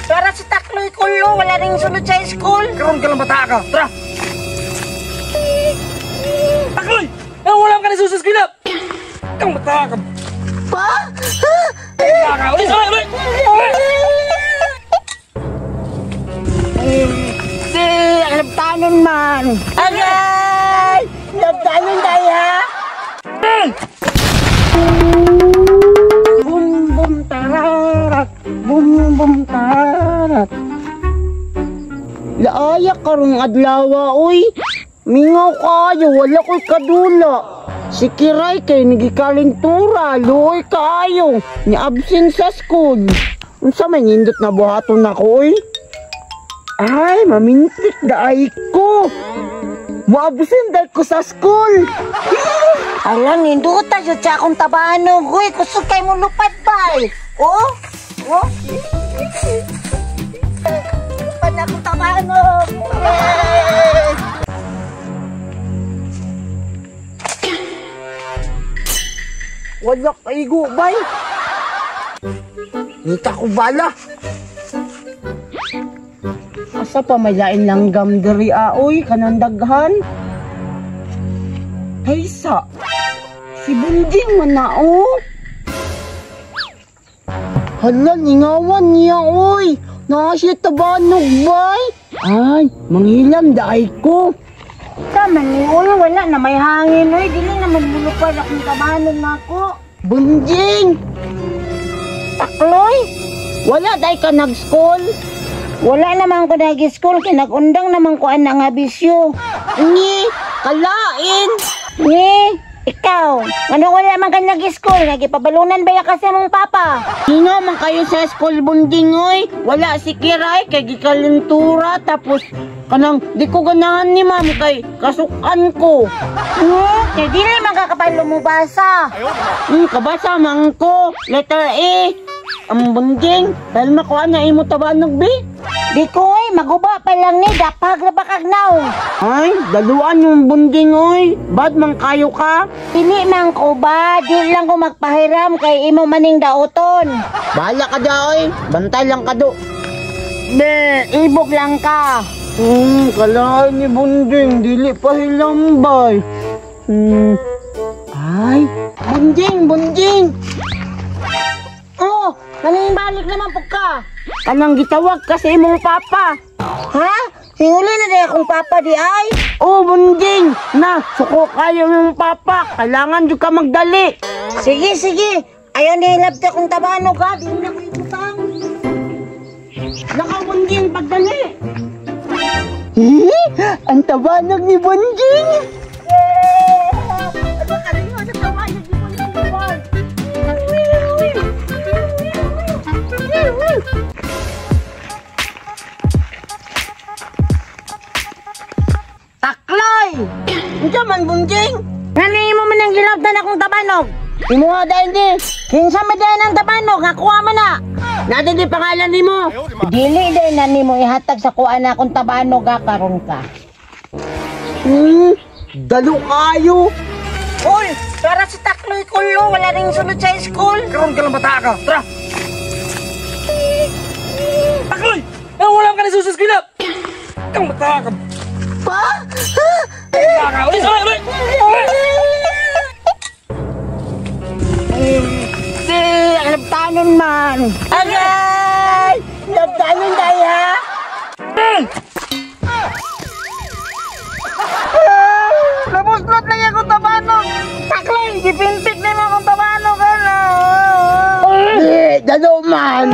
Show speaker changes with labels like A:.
A: para si Takloy kulo, wala ring sunod sa school.
B: Karon ka lang bata ka. Tara! Takloy! Wala ka na susunod sa eskwela! Kang bata ka.
A: Pa?
B: Bata ka. Ulit!
A: Di, alabtanon man. Agay! Alabtanon daya. Bum bum tararat, bum bum tararat. Laaya karong adlaw oy. Mingaw kayo, wala ko'y kadula. Si Kiray kay nagikalintura, luoy kayo. Ni absent sa school. Unsa may nindot na buhaton ako oy? Ay, mamintik daay ko. Maabsent daay ko sa school. Alam, nindot tayo sa akong tabano. Uy, kusog kay mo lupad ba eh. Oh? Oh? Lupad na akong tabano. Wala kaigo, bay. Nita ko bala. Asa pa may lain langgam diri aoy kanang daghan? Haysa. Si Bunjing man na o. Hala, ningawan niya oy. Naa siya tabanog bay. Ay, manghilam daay ko. Tama ni oy, wala na may hangin oy. Dili na maglulupad akong tabanog na ako. Bunjing! Takloy? Wala dahi ka nag-school? Wala naman ko nag-school, kinag-undang naman ko ang bisyo. Ni, kalain. Ni, ikaw, ano wala man ka nag-school? Nagipabalunan ba ya kasi mong papa? Sino man kayo sa school, Bunjing, oy? Wala si Kiray, kay gikalintura, tapos kanang di ko ganahan ni ma'am kay kasukan ko. Kay dili man kakapalo mo basa. Kabasa man ko. Letter A. Ang Bunjing, dahil makuha na imo tabanog B. Di ko ay, maguba pa lang ni, dapag na bakagnaw. Ay, daluan yung Bunjing oy. Bad man kayo ka? Pili man ko ba, di lang ko magpahiram kay imo maning daoton. Bahala ka da oy, bantay lang ka do. Be, ibog lang ka. Kalahin ni Bunjing, dili pa hilambay. Ay, Bunjing! Oh, kanang balik naman po ka. Kanang gitawag kasi imong papa. Ha? Hinguli na din akong papa di ay? Oh, Bunjing, na, suko kayo yung papa. Kailangan di ka magdali. Sige. Ayaw nilabta kong tabano ka, di na ko itutang. Naka, Bunjing, pagdali. Ang tabanog ni Bunjing! Ano ka rin yun? Ang tabanog ni Bunjing! Takloy! Ito man, Bunjing! Nani mo man ang gilabdan akong tabanog? Imo nga dahil di! Kinsa mo dahil ang tabanog? Nakuha mo na! Natin di pangalan ni mo! Dili dahil na ni mo ihatag sa kuha na akong tabanog karon ka. Dalo kayo! Uy! Para si Takloy kulo, wala ring sunod sa school!
B: Karon ka lang bata ka. Tara! Takloy! Wala ka na susunod sa eskwela! Kang bata ka.
A: Pa?
B: Bata ka. Ulit!
A: Di, alabtanon man. Agay! Alabtanon daya. Nabuslot lang yung tabanog. Takloy, dipintik na yung tabanog. Di, dalo man.